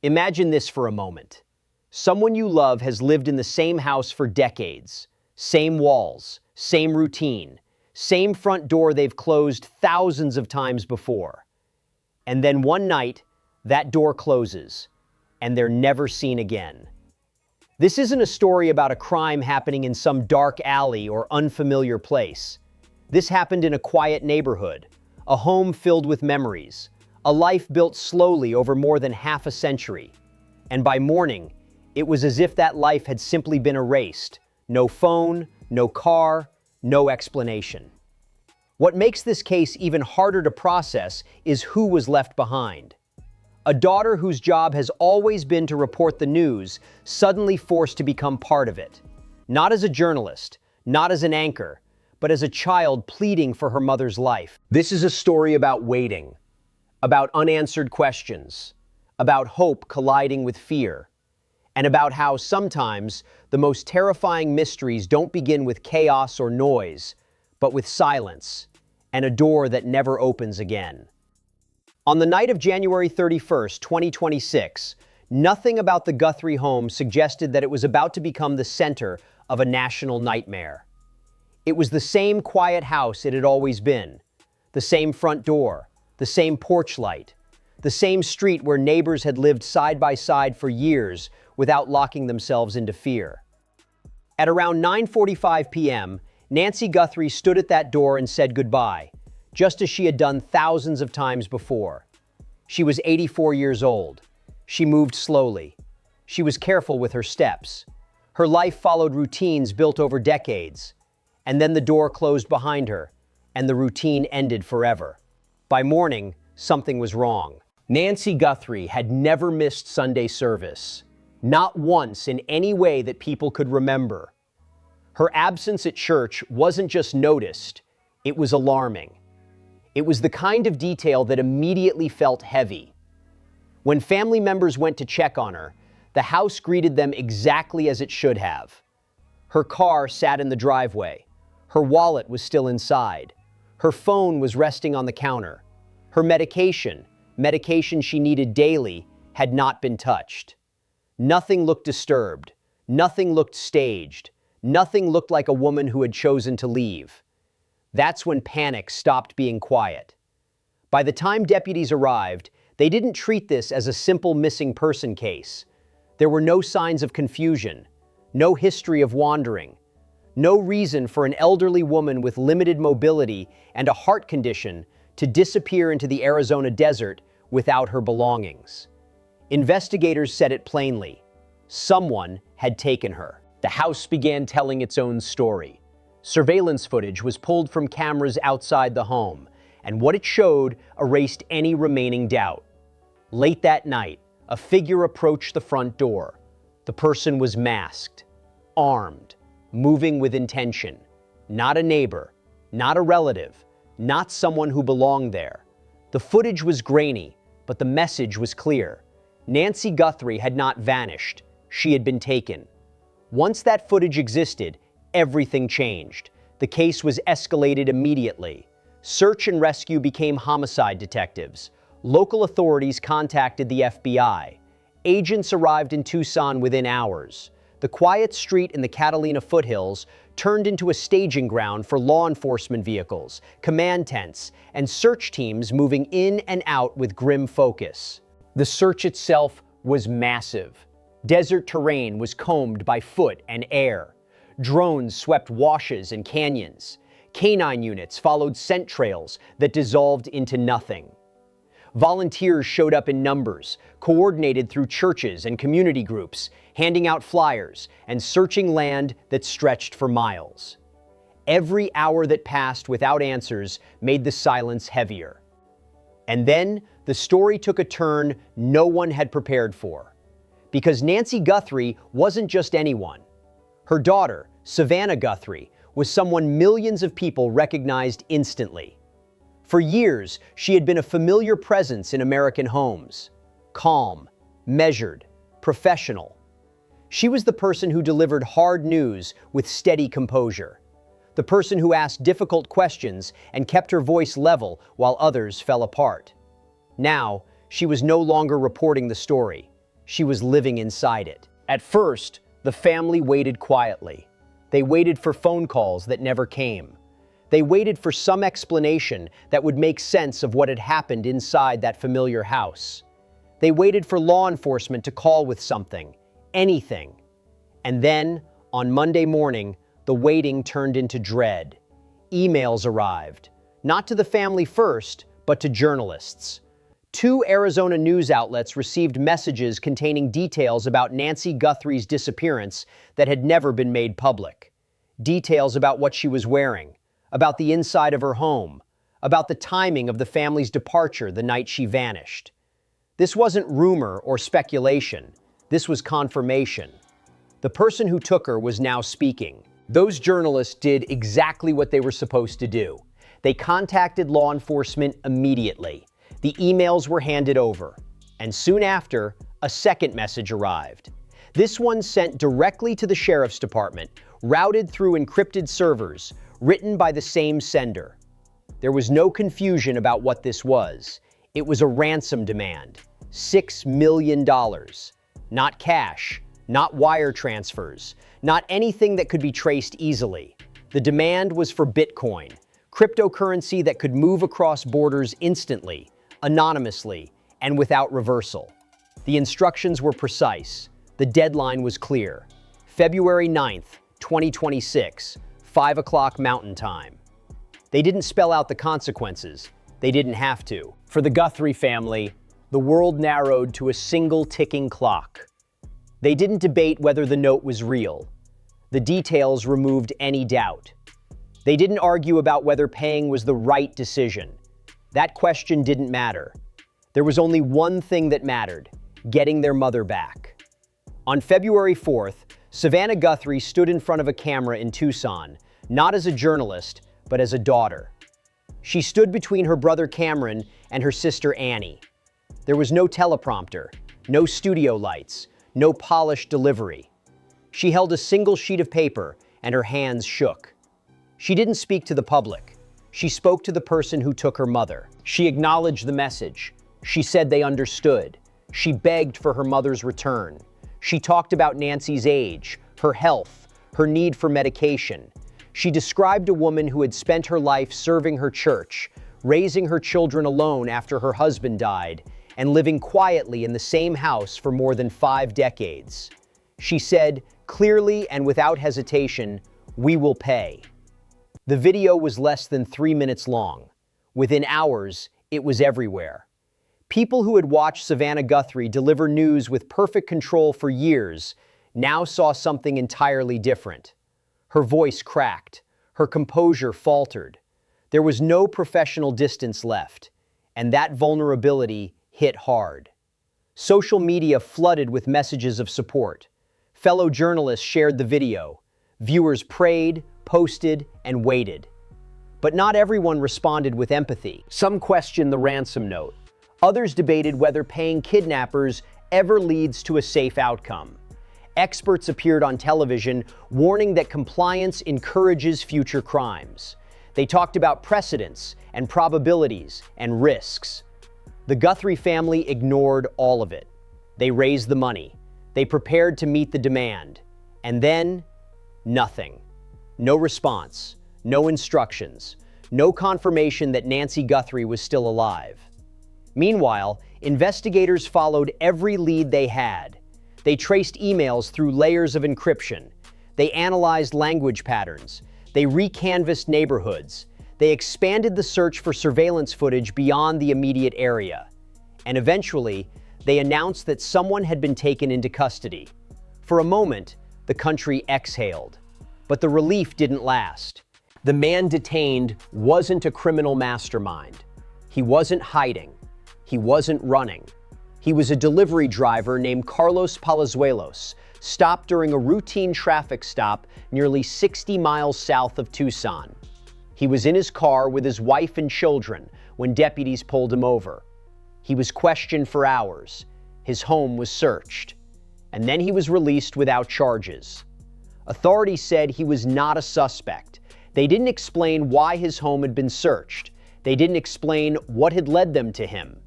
Imagine this for a moment. Someone you love has lived in the same house for decades. Same walls, same routine, same front door they've closed thousands of times before. And then one night, that door closes, and they're never seen again. This isn't a story about a crime happening in some dark alley or unfamiliar place. This happened in a quiet neighborhood, a home filled with memories, a life built slowly over more than half a century. And by morning, it was as if that life had simply been erased. No phone, no car, no explanation. What makes this case even harder to process is who was left behind. A daughter whose job has always been to report the news, suddenly forced to become part of it. Not as a journalist, not as an anchor, but as a child pleading for her mother's life. This is a story about waiting, about unanswered questions, about hope colliding with fear, and about how sometimes the most terrifying mysteries don't begin with chaos or noise, but with silence and a door that never opens again. On the night of January 31st, 2026, nothing about the Guthrie home suggested that it was about to become the center of a national nightmare. It was the same quiet house it had always been, the same front door, the same porch light, the same street where neighbors had lived side by side for years without locking themselves into fear. At around 9:45 p.m., Nancy Guthrie stood at that door and said goodbye, just as she had done thousands of times before. She was 84 years old. She moved slowly. She was careful with her steps. Her life followed routines built over decades. And then the door closed behind her, and the routine ended forever. By morning, something was wrong. Nancy Guthrie had never missed Sunday service, not once in any way that people could remember. Her absence at church wasn't just noticed, it was alarming. It was the kind of detail that immediately felt heavy. When family members went to check on her, the house greeted them exactly as it should have. Her car sat in the driveway. Her wallet was still inside. Her phone was resting on the counter. Her medication she needed daily, had not been touched. Nothing looked disturbed. Nothing looked staged. Nothing looked like a woman who had chosen to leave. That's when panic stopped being quiet. By the time deputies arrived, they didn't treat this as a simple missing person case. There were no signs of confusion, no history of wandering, no reason for an elderly woman with limited mobility and a heart condition to disappear into the Arizona desert without her belongings. Investigators said it plainly. Someone had taken her. The house began telling its own story. Surveillance footage was pulled from cameras outside the home, and what it showed erased any remaining doubt. Late that night, a figure approached the front door. The person was masked, armed, moving with intention. Not a neighbor, not a relative, not someone who belonged there. The footage was grainy, but the message was clear. Nancy Guthrie had not vanished. She had been taken. Once that footage existed, everything changed. The case was escalated immediately. Search and rescue became homicide detectives. Local authorities contacted the FBI. Agents arrived in Tucson within hours. The quiet street in the Catalina foothills turned into a staging ground for law enforcement vehicles, command tents, and search teams moving in and out with grim focus. The search itself was massive. Desert terrain was combed by foot and air. Drones swept washes and canyons. Canine units followed scent trails that dissolved into nothing. Volunteers showed up in numbers, coordinated through churches and community groups, handing out flyers and searching land that stretched for miles. Every hour that passed without answers made the silence heavier. And then the story took a turn no one had prepared for. Because Nancy Guthrie wasn't just anyone. Her daughter, Savannah Guthrie, was someone millions of people recognized instantly. For years, she had been a familiar presence in American homes. Calm, measured, professional. She was the person who delivered hard news with steady composure. The person who asked difficult questions and kept her voice level while others fell apart. Now, she was no longer reporting the story. She was living inside it. At first, the family waited quietly. They waited for phone calls that never came. They waited for some explanation that would make sense of what had happened inside that familiar house. They waited for law enforcement to call with something, anything. And then, on Monday morning, the waiting turned into dread. Emails arrived, not to the family first, but to journalists. 2 Arizona news outlets received messages containing details about Nancy Guthrie's disappearance that had never been made public. Details about what she was wearing, about the inside of her home, about the timing of the family's departure the night she vanished. This wasn't rumor or speculation. This was confirmation. The person who took her was now speaking. Those journalists did exactly what they were supposed to do. They contacted law enforcement immediately. The emails were handed over, and soon after, a second message arrived. This one sent directly to the sheriff's department, routed through encrypted servers, written by the same sender. There was no confusion about what this was. It was a ransom demand, $6 million. Not cash, not wire transfers, not anything that could be traced easily. The demand was for Bitcoin, cryptocurrency that could move across borders instantly, anonymously, and without reversal. The instructions were precise. The deadline was clear. February 9th, 2026, 5 o'clock Mountain Time. They didn't spell out the consequences. They didn't have to. For the Guthrie family, the world narrowed to a single ticking clock. They didn't debate whether the note was real. The details removed any doubt. They didn't argue about whether paying was the right decision. That question didn't matter. There was only one thing that mattered: getting their mother back. On February 4th, Savannah Guthrie stood in front of a camera in Tucson, not as a journalist, but as a daughter. She stood between her brother Cameron and her sister Annie. There was no teleprompter, no studio lights, no polished delivery. She held a single sheet of paper, and her hands shook. She didn't speak to the public. She spoke to the person who took her mother. She acknowledged the message. She said they understood. She begged for her mother's return. She talked about Nancy's age, her health, her need for medication. She described a woman who had spent her life serving her church, raising her children alone after her husband died, and living quietly in the same house for more than 5 decades. She said, clearly and without hesitation, "We will pay." The video was less than 3 minutes long. Within hours, it was everywhere. People who had watched Savannah Guthrie deliver news with perfect control for years now saw something entirely different. Her voice cracked. Her composure faltered. There was no professional distance left, and that vulnerability hit hard. Social media flooded with messages of support. Fellow journalists shared the video. Viewers prayed, posted, and waited. But not everyone responded with empathy. Some questioned the ransom note. Others debated whether paying kidnappers ever leads to a safe outcome. Experts appeared on television warning that compliance encourages future crimes. They talked about precedents and probabilities and risks. The Guthrie family ignored all of it. They raised the money. They prepared to meet the demand. And then, nothing. No response, no instructions, no confirmation that Nancy Guthrie was still alive. Meanwhile, investigators followed every lead they had. They traced emails through layers of encryption. They analyzed language patterns. They recanvassed neighborhoods. They expanded the search for surveillance footage beyond the immediate area. And eventually, they announced that someone had been taken into custody. For a moment, the country exhaled. But the relief didn't last. The man detained wasn't a criminal mastermind. He wasn't hiding. He wasn't running. He was a delivery driver named Carlos Palazuelos, stopped during a routine traffic stop nearly 60 miles south of Tucson. He was in his car with his wife and children when deputies pulled him over. He was questioned for hours. His home was searched. And then he was released without charges. Authorities said he was not a suspect. They didn't explain why his home had been searched. They didn't explain what had led them to him.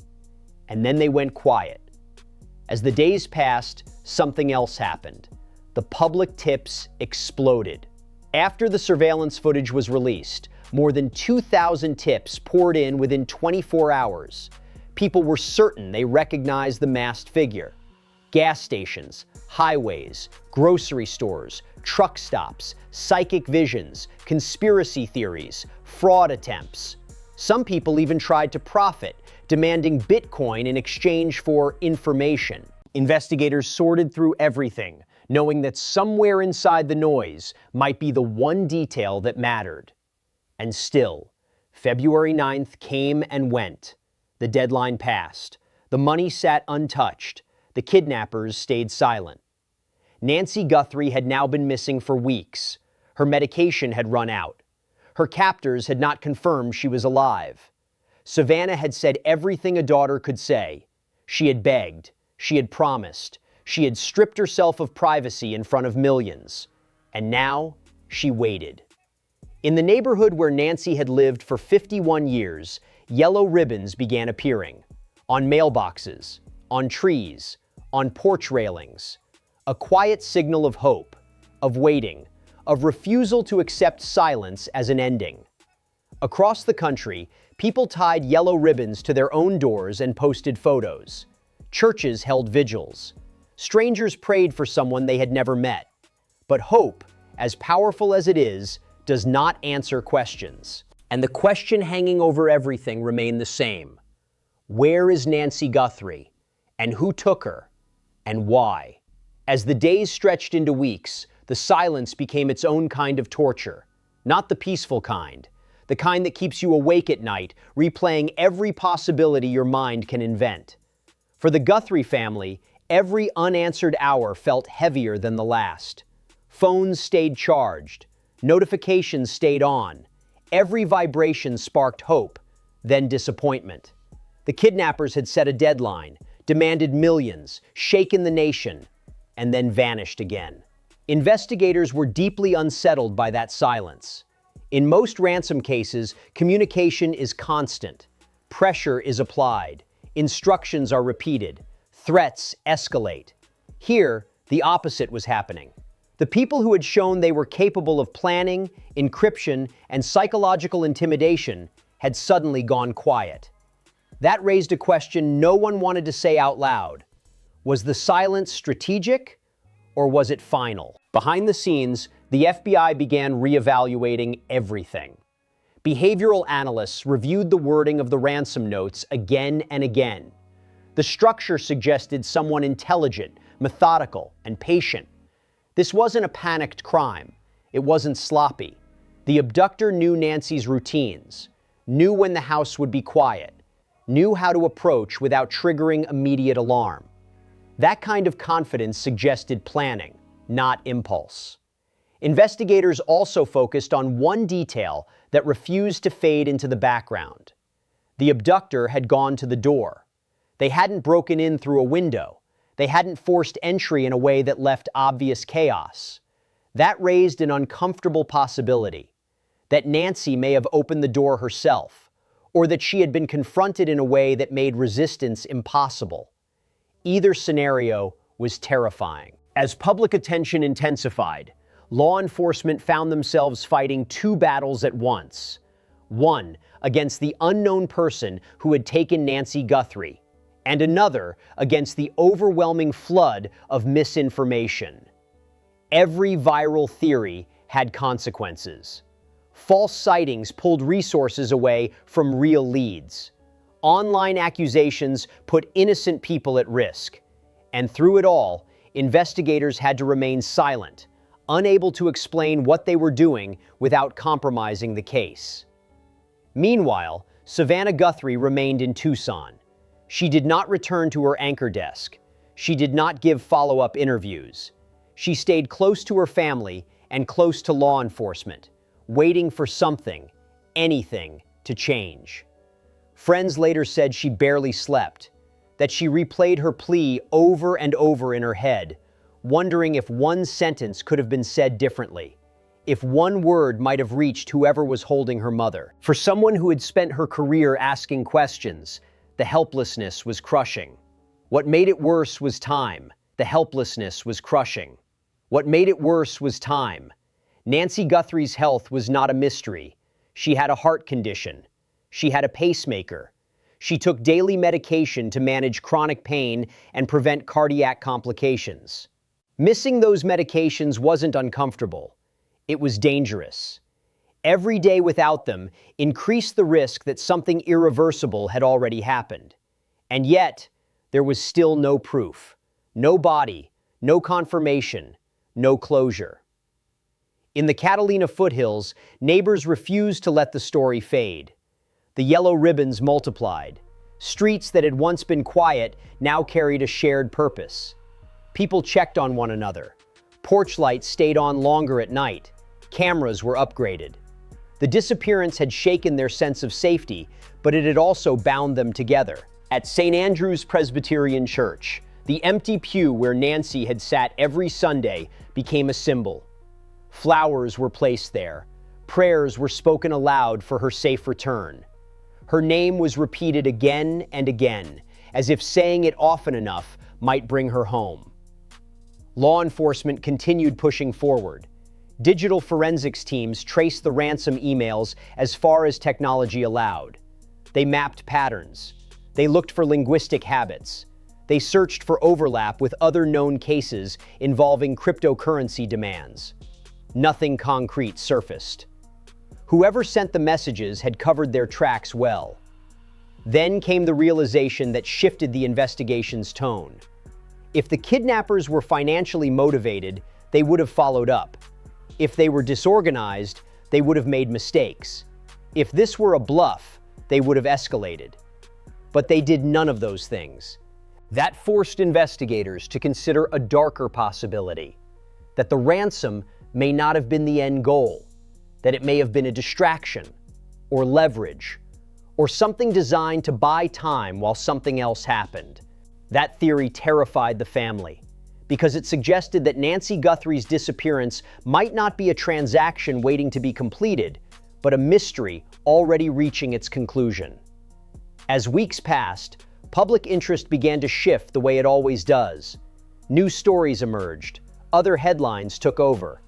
And then they went quiet. As the days passed, something else happened. The public tips exploded. After the surveillance footage was released, more than 2,000 tips poured in within 24 hours. People were certain they recognized the masked figure. Gas stations, highways, grocery stores, truck stops, psychic visions, conspiracy theories, fraud attempts. Some people even tried to profit, demanding Bitcoin in exchange for information. Investigators sorted through everything, knowing that somewhere inside the noise might be the one detail that mattered. And still, February 9th came and went. The deadline passed. The money sat untouched. The kidnappers stayed silent. Nancy Guthrie had now been missing for weeks. Her medication had run out. Her captors had not confirmed she was alive. Savannah had said everything a daughter could say. She had begged. She had promised. She had stripped herself of privacy in front of millions. And now, she waited. In the neighborhood where Nancy had lived for 51 years, yellow ribbons began appearing. On mailboxes, on trees, on porch railings. A quiet signal of hope, of waiting, of refusal to accept silence as an ending. Across the country, people tied yellow ribbons to their own doors and posted photos. Churches held vigils. Strangers prayed for someone they had never met. But hope, as powerful as it is, does not answer questions. And the question hanging over everything remained the same. Where is Nancy Guthrie? And who took her? And why? As the days stretched into weeks, the silence became its own kind of torture. Not the peaceful kind. The kind that keeps you awake at night, replaying every possibility your mind can invent. For the Guthrie family, every unanswered hour felt heavier than the last. Phones stayed charged. Notifications stayed on. Every vibration sparked hope, then disappointment. The kidnappers had set a deadline, demanded millions, shaken the nation, and then vanished again. Investigators were deeply unsettled by that silence. In most ransom cases, communication is constant. Pressure is applied. Instructions are repeated. Threats escalate. Here, the opposite was happening. The people who had shown they were capable of planning, encryption, and psychological intimidation had suddenly gone quiet. That raised a question no one wanted to say out loud. Was the silence strategic, or was it final? Behind the scenes, the FBI began reevaluating everything. Behavioral analysts reviewed the wording of the ransom notes again and again. The structure suggested someone intelligent, methodical, and patient. This wasn't a panicked crime. It wasn't sloppy. The abductor knew Nancy's routines, knew when the house would be quiet, knew how to approach without triggering immediate alarm. That kind of confidence suggested planning, not impulse. Investigators also focused on one detail that refused to fade into the background. The abductor had gone to the door. They hadn't broken in through a window. They hadn't forced entry in a way that left obvious chaos. That raised an uncomfortable possibility, that Nancy may have opened the door herself, or that she had been confronted in a way that made resistance impossible. Either scenario was terrifying. As public attention intensified, law enforcement found themselves fighting two battles at once. One against the unknown person who had taken Nancy Guthrie, and another against the overwhelming flood of misinformation. Every viral theory had consequences. False sightings pulled resources away from real leads. Online accusations put innocent people at risk. And through it all, investigators had to remain silent, unable to explain what they were doing without compromising the case. Meanwhile, Savannah Guthrie remained in Tucson. She did not return to her anchor desk. She did not give follow-up interviews. She stayed close to her family and close to law enforcement, waiting for something, anything, to change. Friends later said she barely slept, that she replayed her plea over and over in her head, wondering if one sentence could have been said differently, if one word might have reached whoever was holding her mother. For someone who had spent her career asking questions, the helplessness was crushing. What made it worse was time. The helplessness was crushing. What made it worse was time. Nancy Guthrie's health was not a mystery. She had a heart condition. She had a pacemaker. She took daily medication to manage chronic pain and prevent cardiac complications. Missing those medications wasn't uncomfortable. It was dangerous. Every day without them increased the risk that something irreversible had already happened. And yet, there was still no proof, no body, no confirmation, no closure. In the Catalina foothills, neighbors refused to let the story fade. The yellow ribbons multiplied. Streets that had once been quiet now carried a shared purpose. People checked on one another. Porch lights stayed on longer at night. Cameras were upgraded. The disappearance had shaken their sense of safety, but it had also bound them together. At St. Andrew's Presbyterian Church, the empty pew where Nancy had sat every Sunday became a symbol. Flowers were placed there. Prayers were spoken aloud for her safe return. Her name was repeated again and again, as if saying it often enough might bring her home. Law enforcement continued pushing forward. Digital forensics teams traced the ransom emails as far as technology allowed. They mapped patterns. They looked for linguistic habits. They searched for overlap with other known cases involving cryptocurrency demands. Nothing concrete surfaced. Whoever sent the messages had covered their tracks well. Then came the realization that shifted the investigation's tone. If the kidnappers were financially motivated, they would have followed up. If they were disorganized, they would have made mistakes. If this were a bluff, they would have escalated. But they did none of those things. That forced investigators to consider a darker possibility, that the ransom may not have been the end goal, that it may have been a distraction, or leverage, or something designed to buy time while something else happened. That theory terrified the family, because it suggested that Nancy Guthrie's disappearance might not be a transaction waiting to be completed, but a mystery already reaching its conclusion. As weeks passed, public interest began to shift the way it always does. New stories emerged. Other headlines took over.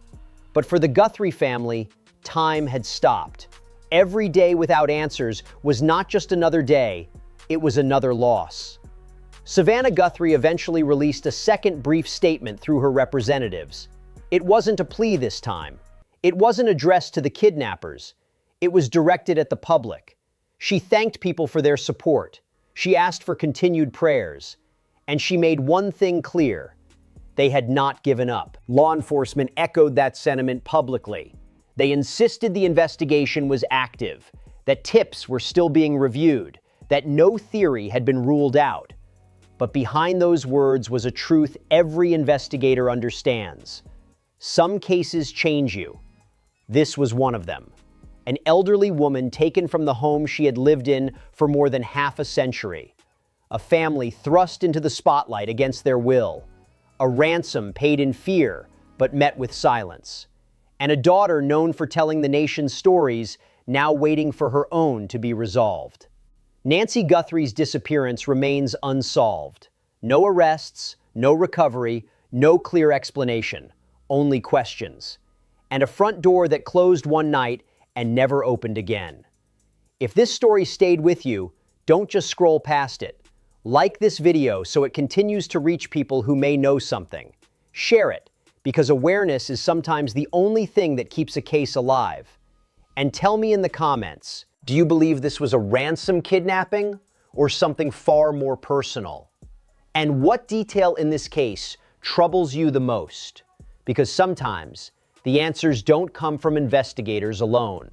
But for the Guthrie family, time had stopped. Every day without answers was not just another day, it was another loss. Savannah Guthrie eventually released a second brief statement through her representatives. It wasn't a plea this time. It wasn't addressed to the kidnappers. It was directed at the public. She thanked people for their support. She asked for continued prayers. And she made one thing clear: they had not given up. Law enforcement echoed that sentiment publicly. They insisted the investigation was active, that tips were still being reviewed, that no theory had been ruled out. But behind those words was a truth every investigator understands. Some cases change you. This was one of them. An elderly woman taken from the home she had lived in for more than half a century. A family thrust into the spotlight against their will. A ransom paid in fear, but met with silence. And a daughter known for telling the nation's stories, now waiting for her own to be resolved. Nancy Guthrie's disappearance remains unsolved. No arrests, no recovery, no clear explanation, only questions. And a front door that closed one night and never opened again. If this story stayed with you, don't just scroll past it. Like this video so it continues to reach people who may know something. Share it, because awareness is sometimes the only thing that keeps a case alive. And tell me in the comments, do you believe this was a ransom kidnapping or something far more personal? And what detail in this case troubles you the most? Because sometimes the answers don't come from investigators alone.